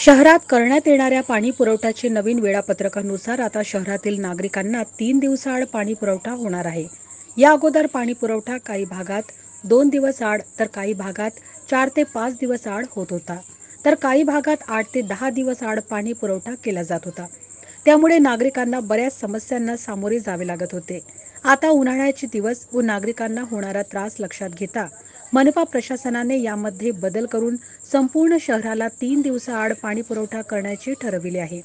शहरात करण्यात येणाऱ्या पाणी पुरवठ्याचे नवीन वेळापत्रकानुसार आता शहरातील नागरिकांना 3 दिवसाआड पाणी पुरवठा होणार आहे। या अगोदर पाणी पुरवठा काही भागात 2 दिवस आड तर काही भागात 4 ते 5 दिवस आड होत होता, तर काही भागात 8 ते 10 दिवस आड पाणी पुरवठा केला जात होता। त्यामुळे नागरिकांना बऱ्याच समस्यांना सामोरे जावे लागत होते। आता उन्हाळ्याचे दिवस व नागरिकांना होणारा त्रास लक्षात घेता मनपा प्रशासनाने यामध्ये बदल करून संपूर्ण शहराला 3 दिवसाआड पाणी पुरवठा करण्याचे ठरविले आहे।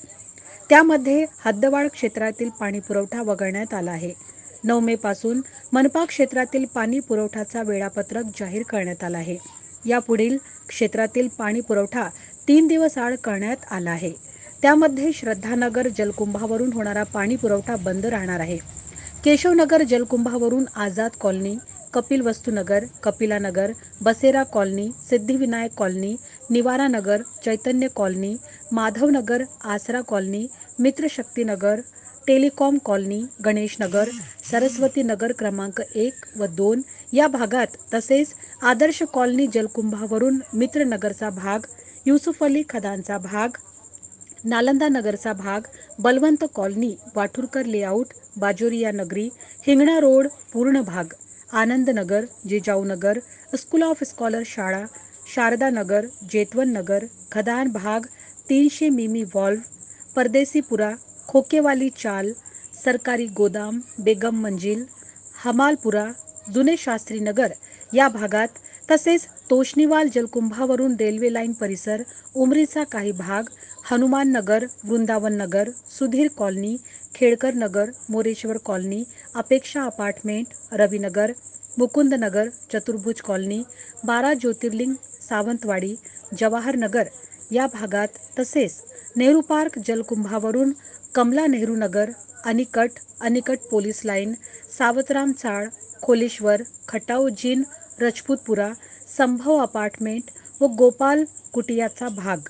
त्यामध्ये हद्दवाढ क्षेत्रातील पाणी पुरवठा वगळण्यात आला आहे। 9 मे पासून मनपा क्षेत्रातील पाणी पुरवठ्याचा वेळापत्रक जाहीर करण्यात आला आहे। यापुढील क्षेत्रातील पाणी पुरवठा 3 दिवस आड करण्यात आला आहे। त्यामध्ये श्रद्धानगर जलकुंभावरून होणारा पाणी पुरवठा बंद राहणार आहे। केशवनगर जलकुंभावरून आझाद कॉलनी, कपिल वस्तुनगर, कपिलानगर, बसेरा कॉलनी, सिद्धिविनायक कॉलनी, निवारा नगर, चैतन्य कॉलनी, माधवनगर, आसरा colony, मित्रशक्तीनगर, telecom colony, Ganesh Nagar, Saraswati Nagar क्रमांक 1 व 2 या भागात तसेच आदर्श कॉलनी जलकुंभावरून मित्रनगरचा भाग, युसुफ अली खदानचा भाग, नालंदा नगरचा भाग, बलवंत कॉलनी, वाठुरकर लेआउट, बाजोरिया नगरी, हिंगणा रोड पूर्ण भाग, आनंद नगर, जिजाऊ नगर, स्कूल ऑफ स्कॉलर शाळा, शारदा नगर, जेतवन नगर, खदान भाग, 300 मिमी वॉल्व, परदेसीपुरा, खोकेवाली चाल, सरकारी गोदाम, बेगम मंजिल, हमालपुरा, जुने शास्त्री नगर या भागात तसेच तोष्णीवाल जलकुंभावरून रेल्वे लाईन परिसर, उमरीचा काही भाग, हनुमान नगर, वृंदावन नगर, सुधीर कॉलनी, खेडकर नगर, मोरेश्वर कॉलनी, अपेक्षा अपार्टमेंट, रविनगर, मुकुंद नगर, चतुर्भुज कॉलनी, 12 ज्योतिर्लिंग, सावंतवाडी, जवाहर नगर या भागात तसेच Nehru park जलकुंभावरून Kamala Nehru Nagar, Anicut police line, सावतराम चाळ, खोलेश्वर, खटाव जिन, रजपूतपुरा, संभव अपार्टमेंट व गोपाल कुटियाचा भाग,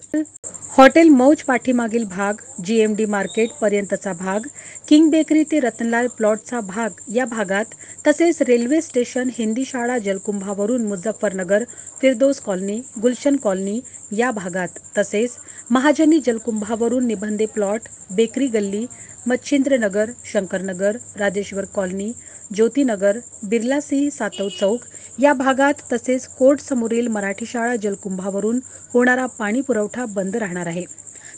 हॉटेल मौज पाठीमागील भाग, जीएमडी मार्केट पर्यंतचा भाग, किंग बेकरी ते रतनलाल प्लॉटचा भाग या भागात तसेच रेल्वे स्टेशन, हिंदी शाळा जलकुंभावरून मुझफ्फरनगर, फिरदौस कॉलनी, गुलशन कॉलनी या भागात तसेच महाजनी जलकुंभावरून निबंधे प्लॉट, बेकरी गल्ली, मच्छिंद्र नगर, शंकरनगर, राजेश्वर कॉलनी, ज्योतिनगर, बिर्ला सिंह सातव चौक या भागात तसेच कोर्ट समोरील मराठी शाळा जलकुंभावरून होणारा पाणी पुरवठा बंद राहणार आहे।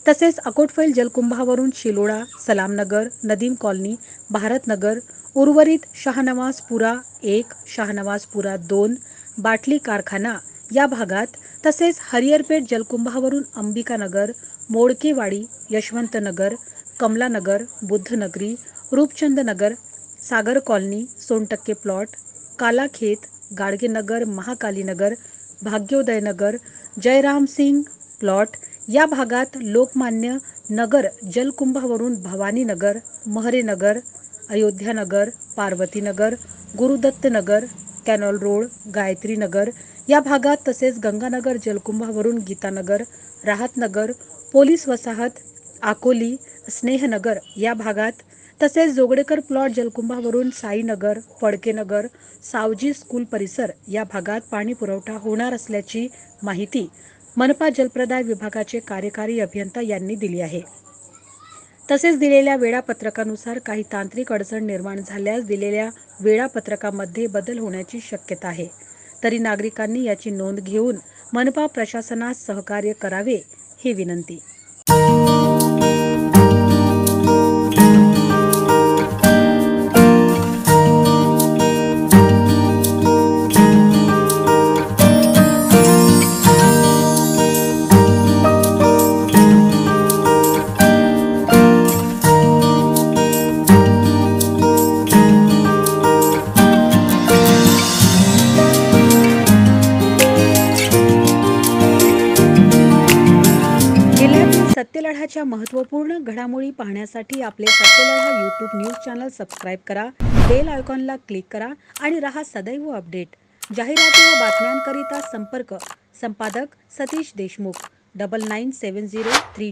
तसेच अकोटफैल जलकुंभावरून शिलोडा, सलामनगर, नदीम कॉलनी, भारतनगर, उर्वरित शाहनवाजपुरा 1, शाहनवाजपुरा 2, बाटली कारखाना या भागात तसेच हरिहरपेठ जलकुंभावरून Ambikanagar, Modkewadi, Yashwantnagar, Kamalanagar, Buddhanagari, Roopchandnagar, Sagar colony, Sontakke plot, Kalakhet, Gadgenagar, Mahakalinagar, Bhagyodaynagar, Jairam Singh plot या भागात लोकमान्य नगर जलकुंभावरून भवानीनगर, महरेनगर, अयोध्यानगर, पार्वतीनगर, गुरुदत्त नगर, कॅनॉल रोड, गायत्री नगर या भागात तसेच गंगानगर जलकुंभावरून गीतानगर, राहतनगर, पोलीस वसाहत, आकोली, स्नेहनगर या भागात तसेच जोगडेकर प्लॉट जलकुंभावरून साईनगर, फडकेनगर, सावजी स्कूल परिसर या भागात पाणी पुरवठा होणार असल्याची माहिती मनपा जलप्रदाय विभागाचे कार्यकारी अभियंता यांनी दिली आहे। तसेच दिलेल्या वेळापत्रकानुसार काही तांत्रिक अडचण निर्माण झाल्यास दिलेल्या वेळापत्रकामध्ये बदल होण्याची शक्यता आहे। तरी नागरिकांनी याची नोंद घेऊन मनपा प्रशासनास सहकार्य करावे ही विनंती। सत्यलढाच्या महत्त्वपूर्ण घडामोडी पाहण्यासाठी आपले Satyaladha YouTube news channel subscribe करा, बेल आयकॉनला क्लिक करा आणि रहा सदैव अपडेट। जाहिराती व बातम्यांकरिता संपर्क संपादक सतीश देशमुख 997032